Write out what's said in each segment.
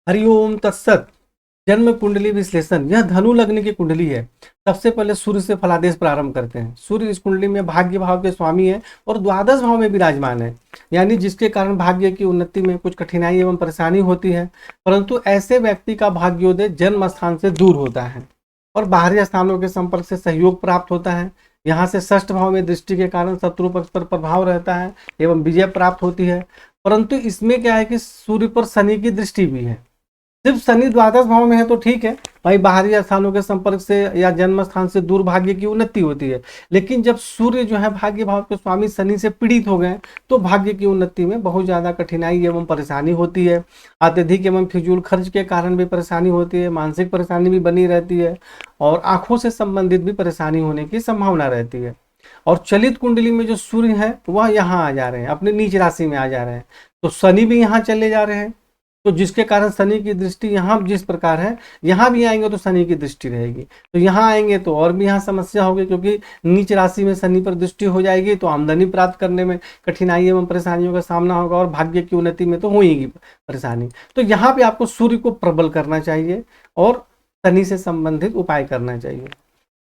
हरिओम तत्सत। जन्म कुंडली विश्लेषण। यह धनु लग्न की कुंडली है। सबसे पहले सूर्य से फलादेश प्रारंभ करते हैं। सूर्य इस कुंडली में भाग्य भाव के स्वामी है और द्वादश भाव में विराजमान है, यानी जिसके कारण भाग्य की उन्नति में कुछ कठिनाई एवं परेशानी होती है। परंतु ऐसे व्यक्ति का भाग्योदय जन्म स्थान से दूर होता है और बाहरी स्थानों के संपर्क से सहयोग प्राप्त होता है। यहाँ से षष्ठ भाव में दृष्टि के कारण शत्रु पक्ष पर प्रभाव रहता है एवं विजय प्राप्त होती है। परंतु इसमें क्या है कि सूर्य पर शनि की दृष्टि भी है। सिर्फ शनि द्वादश भाव में है तो ठीक है भाई, बाहरी स्थानों के संपर्क से या जन्म स्थान से दूर भाग्य की उन्नति होती है। लेकिन जब सूर्य जो है भाग्य भाव के स्वामी शनि से पीड़ित हो गए तो भाग्य की उन्नति में बहुत ज्यादा कठिनाई एवं परेशानी होती है। अत्यधिक एवं फिजूल खर्च के कारण भी परेशानी होती है, मानसिक परेशानी भी बनी रहती है और आंखों से संबंधित भी परेशानी होने की संभावना रहती है। और चलित कुंडली में जो सूर्य है वह यहाँ आ जा रहे हैं, अपने नीच राशि में आ जा रहे हैं, तो शनि भी यहाँ चले जा रहे हैं। तो जिसके कारण शनि की दृष्टि यहाँ जिस प्रकार है, यहाँ भी आएंगे तो शनि की दृष्टि रहेगी। तो यहाँ आएंगे तो और भी यहाँ समस्या होगी, क्योंकि नीच राशि में शनि पर दृष्टि हो जाएगी तो आमदनी प्राप्त करने में कठिनाई एवं परेशानियों का सामना होगा और भाग्य की उन्नति में तो होगी परेशानी। तो यहाँ पे आपको सूर्य को प्रबल करना चाहिए और शनि से संबंधित उपाय करना चाहिए।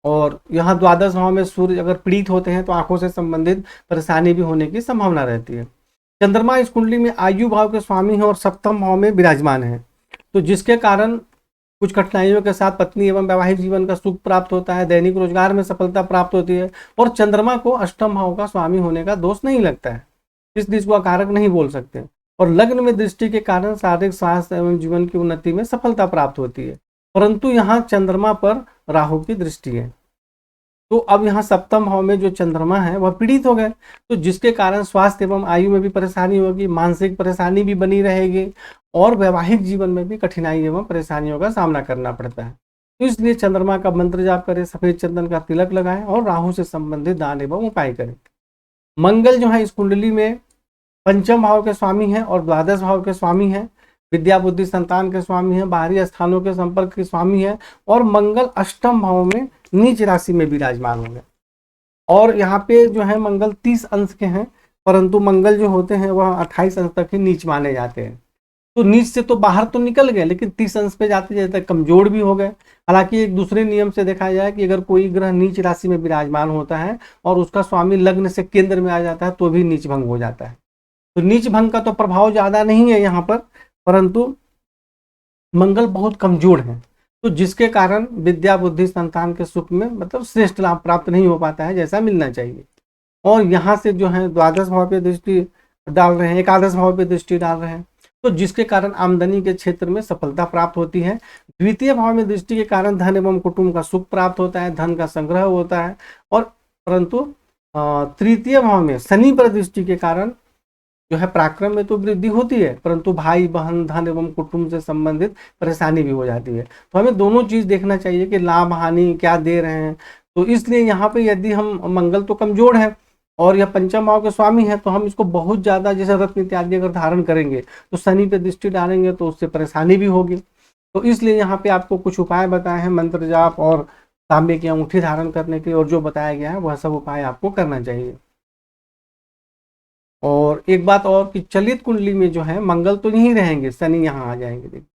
और यहाँ द्वादश भाव में सूर्य अगर पीड़ित होते हैं तो आंखों से संबंधित परेशानी भी होने की संभावना रहती है। चंद्रमा इस कुंडली में आयु भाव के स्वामी है और सप्तम भाव में विराजमान है, तो जिसके कारण कुछ कठिनाइयों के साथ पत्नी एवं वैवाहिक जीवन का सुख प्राप्त होता है, दैनिक रोजगार में सफलता प्राप्त होती है। और चंद्रमा को अष्टम भाव का स्वामी होने का दोष नहीं लगता है, इस चीज को अकारक नहीं बोल सकते। और लग्न में दृष्टि के कारण शारीरिक स्वास्थ्य एवं जीवन की उन्नति में सफलता प्राप्त होती है। परंतु यहाँ चंद्रमा पर राहु की दृष्टि है, तो अब यहाँ सप्तम भाव में जो चंद्रमा है वह पीड़ित हो गए, तो जिसके कारण स्वास्थ्य एवं आयु में भी परेशानी होगी, मानसिक परेशानी भी बनी रहेगी और वैवाहिक जीवन में भी कठिनाई एवं परेशानियों का सामना करना पड़ता है। तो इसलिए चंद्रमा का मंत्र जाप करें, सफेद चंदन का तिलक लगाएं और राहु से संबंधित दान एवं उपाय करें। मंगल जो है इस कुंडली में पंचम भाव के स्वामी है और द्वादश भाव के स्वामी है, विद्या बुद्धि संतान के स्वामी है, बाहरी स्थानों के संपर्क के स्वामी है और मंगल अष्टम भाव में नीच राशि में विराजमान होंगे। और यहाँ पे जो है मंगल 30 अंश के हैं, परंतु मंगल जो होते हैं वह 28 अंश तक ही नीच माने जाते हैं। तो नीच से तो बाहर तो निकल गए, लेकिन 30 अंश पे जाते जाते कमजोर भी हो गए। हालांकि एक दूसरे नियम से देखा जाए कि अगर कोई ग्रह नीच राशि में विराजमान होता है और उसका स्वामी लग्न से केंद्र में आ जाता है तो भी नीच भंग हो जाता है। तो नीच भंग का तो प्रभाव ज्यादा नहीं है यहाँ पर, परंतु मंगल बहुत कमजोर है, तो जिसके कारण विद्या बुद्धि संतान के सुख में मतलब श्रेष्ठ लाभ प्राप्त नहीं हो पाता है जैसा मिलना चाहिए। और यहाँ से जो है द्वादश भाव पे दृष्टि डाल रहे हैं, एकादश भाव पे दृष्टि डाल रहे हैं, तो जिसके कारण आमदनी के क्षेत्र में सफलता प्राप्त होती है। द्वितीय भाव में दृष्टि के कारण धन एवं कुटुंब का सुख प्राप्त होता है, धन का संग्रह होता है। और परंतु तृतीय भाव में शनि पर दृष्टि के कारण जो है पराक्रम में तो वृद्धि होती है, परंतु भाई बहन धन एवं कुटुंब से संबंधित परेशानी भी हो जाती है। तो हमें दोनों चीज देखना चाहिए कि लाभ हानि क्या दे रहे हैं। तो इसलिए यहाँ पे यदि हम मंगल तो कमजोर है और यह पंचम भाव के स्वामी है, तो हम इसको बहुत ज्यादा जैसे रत्न इत्यादि अगर धारण करेंगे तो शनि पे दृष्टि डालेंगे तो उससे परेशानी भी होगी। तो इसलिए यहाँ पे आपको कुछ उपाय बताए हैं, मंत्र जाप और तांबे की अंगूठी धारण करने के, और जो बताया गया है वह सब उपाय आपको करना चाहिए। और एक बात और कि चलित कुंडली में जो है मंगल तो नहीं रहेंगे, शनि यहाँ आ जाएंगे। देखिए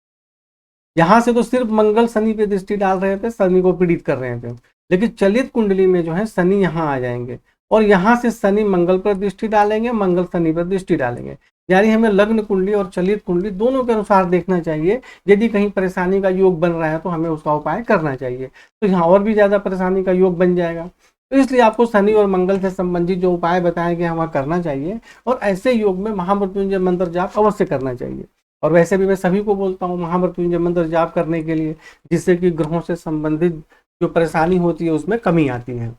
यहाँ से तो सिर्फ मंगल शनि पे दृष्टि डाल रहे थे, शनि को पीड़ित कर रहे थे, लेकिन चलित कुंडली में जो है शनि यहाँ आ जाएंगे और यहाँ से शनि मंगल पर दृष्टि डालेंगे, मंगल शनि पर दृष्टि डालेंगे। यानी हमें लग्न कुंडली और चलित कुंडली दोनों के अनुसार देखना चाहिए। यदि कहीं परेशानी का योग बन रहा है तो हमें उसका उपाय करना चाहिए, तो यहाँ और भी ज्यादा परेशानी का योग बन जाएगा। तो इसलिए आपको शनि और मंगल से संबंधित जो उपाय बताए गए हैं वह करना चाहिए और ऐसे योग में महामृत्युंजय मंत्र जाप अवश्य करना चाहिए। और वैसे भी मैं सभी को बोलता हूँ महामृत्युंजय मंत्र जाप करने के लिए, जिससे कि ग्रहों से संबंधित जो परेशानी होती है उसमें कमी आती है।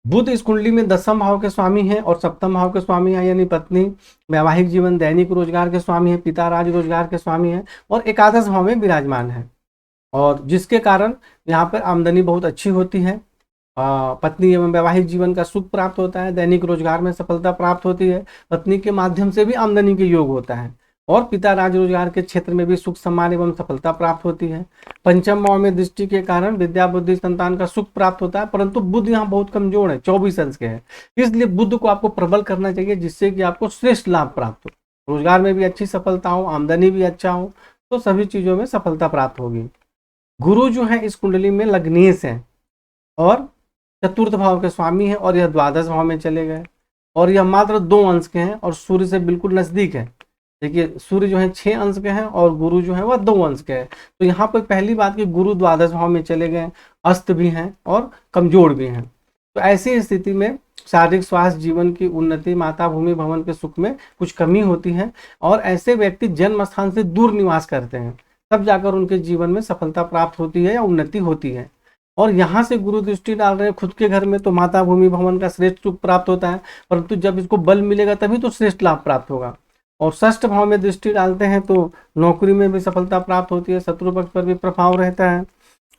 बुध इस कुंडली में दसम भाव के स्वामी है और सप्तम भाव के स्वामी है, यानी पत्नी वैवाहिक जीवन दैनिक रोजगार के स्वामी है, पिता राज रोजगार के स्वामी है और एकादश भाव में विराजमान है। और जिसके कारण यहाँ पर आमदनी बहुत अच्छी होती है, पत्नी एवं वैवाहिक जीवन का सुख प्राप्त होता है, दैनिक रोजगार में सफलता प्राप्त होती है, पत्नी के माध्यम से भी आमदनी के योग होता है और पिता राज रोजगार के क्षेत्र में भी सुख सम्मान एवं सफलता प्राप्त होती है। पंचम भाव में दृष्टि के कारण विद्या बुद्धि संतान का सुख प्राप्त होता है, परंतु बुद्ध यहाँ बहुत कमजोर है, 24 अंश के है, इसलिए बुद्ध को आपको प्रबल करना चाहिए जिससे कि आपको श्रेष्ठ लाभ प्राप्त हो, रोजगार में भी अच्छी सफलता हो, आमदनी भी अच्छा हो, तो सभी चीजों में सफलता प्राप्त होगी। गुरु जो है इस कुंडली में लग्नेश है और चतुर्थ भाव के स्वामी है और यह द्वादश भाव में चले गए और यह मात्र 2 अंश के हैं और सूर्य से बिल्कुल नजदीक है। देखिए सूर्य जो है 6 अंश के हैं और गुरु जो है वह 2 अंश के हैं। तो यहाँ पर पहली बात कि गुरु द्वादश भाव में चले गए, अस्त भी हैं और कमजोर भी हैं। तो ऐसी स्थिति में शारीरिक स्वास्थ्य, जीवन की उन्नति, माता भूमि भवन के सुख में कुछ कमी होती है और ऐसे व्यक्ति जन्म स्थान से दूर निवास करते हैं, तब जाकर उनके जीवन में सफलता प्राप्त होती है या उन्नति होती है। और यहाँ से गुरु दृष्टि डाल रहे हैं खुद के घर में, तो माता भूमि भवन का श्रेष्ठ सुख प्राप्त होता है, परंतु जब इसको बल मिलेगा तभी तो श्रेष्ठ लाभ प्राप्त होगा। और षष्ठ भाव में दृष्टि डालते हैं तो नौकरी में भी सफलता प्राप्त होती है, शत्रु पक्ष पर भी प्रभाव रहता है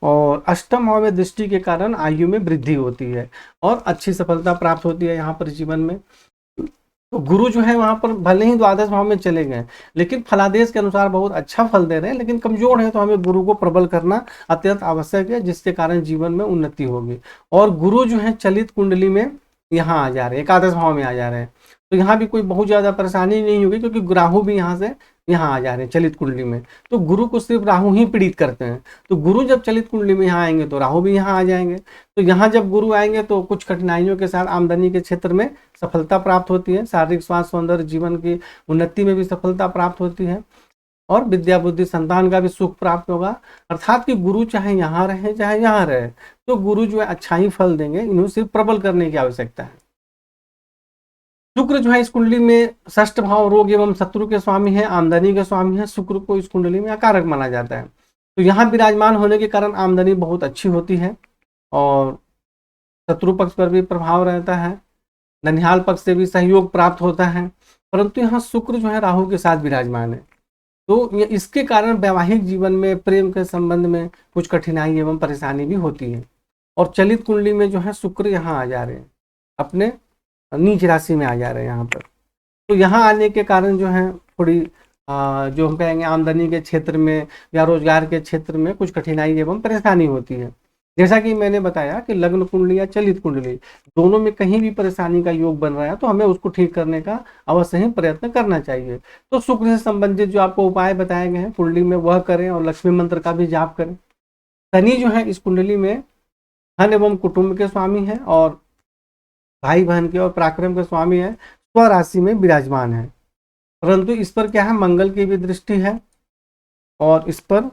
और अष्टम भाव में दृष्टि के कारण आयु में वृद्धि होती है और अच्छी सफलता प्राप्त होती है यहाँ पर जीवन में। तो गुरु जो है वहां पर भले ही द्वादश भाव में चले गए लेकिन फलादेश के अनुसार बहुत अच्छा फल दे रहे हैं, लेकिन कमजोर है, तो हमें गुरु को प्रबल करना अत्यंत आवश्यक है जिसके कारण जीवन में उन्नति होगी। और गुरु जो है चलित कुंडली में यहाँ आ जा रहे हैं, एकादश भाव में आ जा रहे हैं, तो यहाँ भी कोई बहुत ज्यादा परेशानी नहीं होगी क्योंकि राहु भी यहाँ से यहाँ आ जा रहे हैं चलित कुंडली में। तो गुरु को सिर्फ राहु ही पीड़ित करते हैं, तो गुरु जब चलित कुंडली में यहाँ आएंगे तो राहु भी यहाँ आ जाएंगे। तो यहाँ जब गुरु आएंगे तो कुछ कठिनाइयों के साथ आमदनी के क्षेत्र में सफलता प्राप्त होती है, शारीरिक स्वास्थ्य, सौंदर्य, जीवन की उन्नति में भी सफलता प्राप्त होती है और विद्या बुद्धि संतान का भी सुख प्राप्त होगा। अर्थात कि गुरु चाहे यहाँ रहे चाहे यहाँ रहे, तो गुरु जो है अच्छा ही फल देंगे, इन्हें सिर्फ प्रबल करने की आवश्यकता है। शुक्र जो है इस कुंडली में षष्ठ भाव रोग एवं शत्रु के स्वामी है, आमदनी के स्वामी है। शुक्र को इस कुंडली में अकारक माना जाता है, तो यहाँ विराजमान होने के कारण आमदनी बहुत अच्छी होती है और शत्रु पक्ष पर भी प्रभाव रहता है, ननिहाल पक्ष से भी सहयोग प्राप्त होता है। परंतु यहाँ शुक्र जो है राहु के साथ विराजमान है, तो इसके कारण वैवाहिक जीवन में, प्रेम के संबंध में कुछ कठिनाई एवं परेशानी भी होती है। और चलित कुंडली में जो है शुक्र यहाँ आ जा रहे हैं, अपने नीच राशि में आ जा रहे हैं यहाँ पर, तो यहाँ आने के कारण जो है थोड़ी जो हम कहेंगे आमदनी के क्षेत्र में या रोजगार के क्षेत्र में कुछ कठिनाई एवं परेशानी होती है। जैसा कि मैंने बताया कि लग्न कुंडली या चलित कुंडली दोनों में कहीं भी परेशानी का योग बन रहा है तो हमें उसको ठीक करने का अवश्य ही प्रयत्न करना चाहिए। तो शुक्र से संबंधित जो आपको उपाय बताए गए हैं कुंडली में वह करें और लक्ष्मी मंत्र का भी जाप करें। शनि जो है इस कुंडली में धन एवं कुटुंब के स्वामी है और भाई बहन के और पराक्रम के स्वामी है, स्वराशि में विराजमान है, परंतु इस पर क्या है, मंगल की भी दृष्टि है और इस पर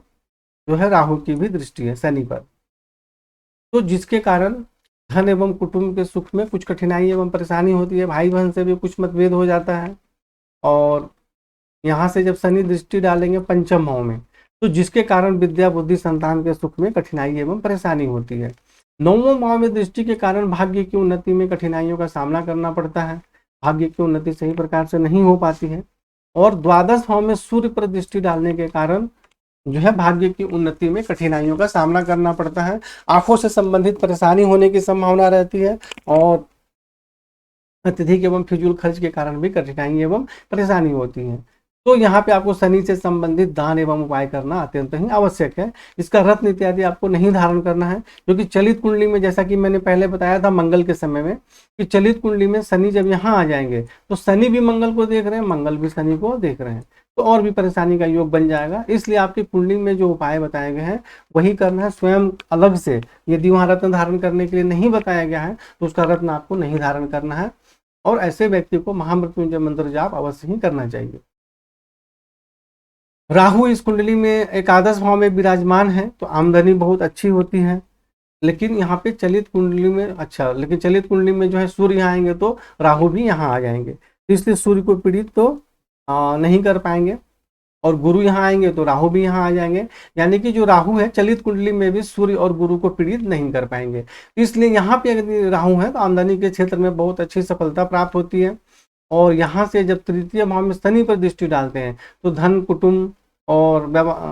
जो है राहु की भी दृष्टि है, शनि पर। तो जिसके कारण धन एवं कुटुंब के सुख में कुछ कठिनाई एवं परेशानी होती है, भाई बहन से भी कुछ मतभेद हो जाता है। और यहाँ से जब शनि दृष्टि डालेंगे पंचम भाव में, तो जिसके कारण विद्या बुद्धि संतान के सुख में कठिनाई एवं परेशानी होती है। नौवें भाव में दृष्टि के कारण भाग्य की उन्नति में कठिनाइयों का सामना करना पड़ता है, भाग्य की उन्नति सही प्रकार से नहीं हो पाती है। और द्वादश भाव में सूर्य पर दृष्टि डालने के कारण जो है भाग्य की उन्नति में कठिनाइयों का सामना करना पड़ता है, आंखों से संबंधित परेशानी होने की संभावना रहती है और अत्यधिक एवं फिजूल खर्च के कारण भी कठिनाई एवं परेशानी होती है। तो यहाँ पे आपको शनि से संबंधित दान एवं उपाय करना अत्यंत ही आवश्यक है। इसका रत्न इत्यादि आपको नहीं धारण करना है, क्योंकि चलित कुंडली में जैसा कि मैंने पहले बताया था मंगल के समय में कि चलित कुंडली में शनि जब यहाँ आ जाएंगे तो शनि भी मंगल को देख रहे हैं, मंगल भी शनि को देख रहे हैं, तो और भी परेशानी का योग बन जाएगा। इसलिए आपकी कुंडली में जो उपाय बताए गए हैं वही करना है, स्वयं अलग से यदि वहाँ रत्न धारण करने के लिए नहीं बताया गया है तो उसका रत्न आपको नहीं धारण करना है और ऐसे व्यक्ति को महामृत्युंजय मंत्र जाप अवश्य ही करना चाहिए। राहु इस कुंडली में एकादश भाव में विराजमान है, तो आमदनी बहुत अच्छी होती है, लेकिन यहाँ पे चलित कुंडली में लेकिन चलित कुंडली में जो है सूर्य यहाँ आएंगे तो राहु भी यहाँ आ जाएंगे, तो इसलिए सूर्य को पीड़ित तो नहीं कर पाएंगे। और गुरु यहाँ आएंगे तो राहु भी यहाँ आ जाएंगे, यानी कि जो राहु है चलित कुंडली में भी सूर्य और गुरु को पीड़ित नहीं कर पाएंगे। तो इसलिए यहाँ पे अगर राहु है तो आमदनी के क्षेत्र में बहुत अच्छी सफलता प्राप्त होती है। और यहाँ से जब तृतीय भाव में शनि पर दृष्टि डालते हैं तो धन, कुटुंब, और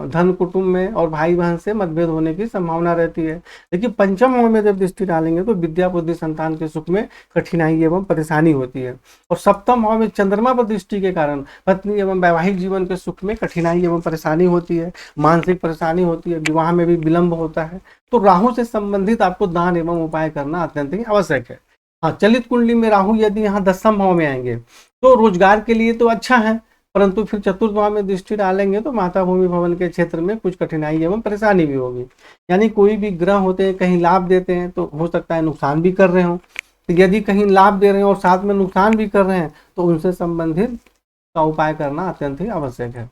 धन कुटुंब में और भाई बहन से मतभेद होने की संभावना रहती है। लेकिन पंचम भाव में जब दृष्टि डालेंगे तो विद्या बुद्धि संतान के सुख में कठिनाई एवं परेशानी होती है। और सप्तम भाव में चंद्रमा पर दृष्टि के कारण पत्नी एवं वैवाहिक जीवन के सुख में कठिनाई एवं परेशानी होती है, मानसिक परेशानी होती है, विवाह में भी विलंब होता है। तो राहु से संबंधित आपको दान एवं उपाय करना अत्यंत ही आवश्यक है। हाँ, चलित कुंडली में राहु यदि यहाँ 10वें भाव में आएंगे तो रोजगार के लिए तो अच्छा है, परंतु फिर चतुर्थ भाव में दृष्टि डालेंगे तो माता भूमि भवन के क्षेत्र में कुछ कठिनाई एवं परेशानी भी होगी। यानी कोई भी ग्रह होते हैं, कहीं लाभ देते हैं तो हो सकता है नुकसान भी कर रहे हो। तो यदि कहीं लाभ दे रहे हैं और साथ में नुकसान भी कर रहे हैं तो उनसे संबंधित का उपाय करना अत्यंत ही आवश्यक है।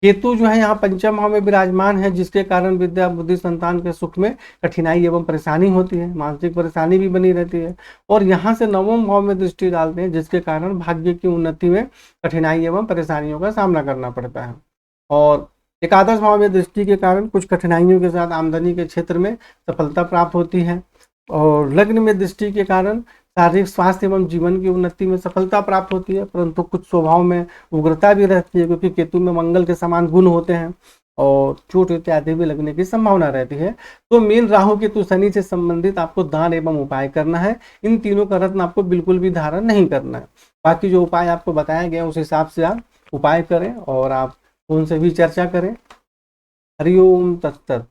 केतु जो है यहाँ पंचम भाव में विराजमान है, जिसके कारण विद्या बुद्धि संतान के सुख में कठिनाई एवं परेशानी होती है, मानसिक परेशानी भी बनी रहती है। और यहाँ से नवम भाव में दृष्टि डालते हैं, जिसके कारण भाग्य की उन्नति में कठिनाई एवं परेशानियों का सामना करना पड़ता है। और एकादश भाव में दृष्टि के कारण कुछ कठिनाइयों के साथ आमदनी के क्षेत्र में सफलता प्राप्त होती है। और लग्न में दृष्टि के कारण शारीरिक स्वास्थ्य एवं जीवन की उन्नति में सफलता प्राप्त होती है, परंतु कुछ स्वभाव में उग्रता भी रहती है, क्योंकि केतु में मंगल के समान गुण होते हैं और चोट इत्यादि भी लगने की संभावना रहती है। तो मीन राहु केतु शनि से संबंधित आपको दान एवं उपाय करना है। इन तीनों का रत्न आपको बिल्कुल भी धारण नहीं करना है। बाकी जो उपाय आपको बताया गया उस हिसाब से आप उपाय करें और आप उनसे भी चर्चा करें। हरिओम तत्सत।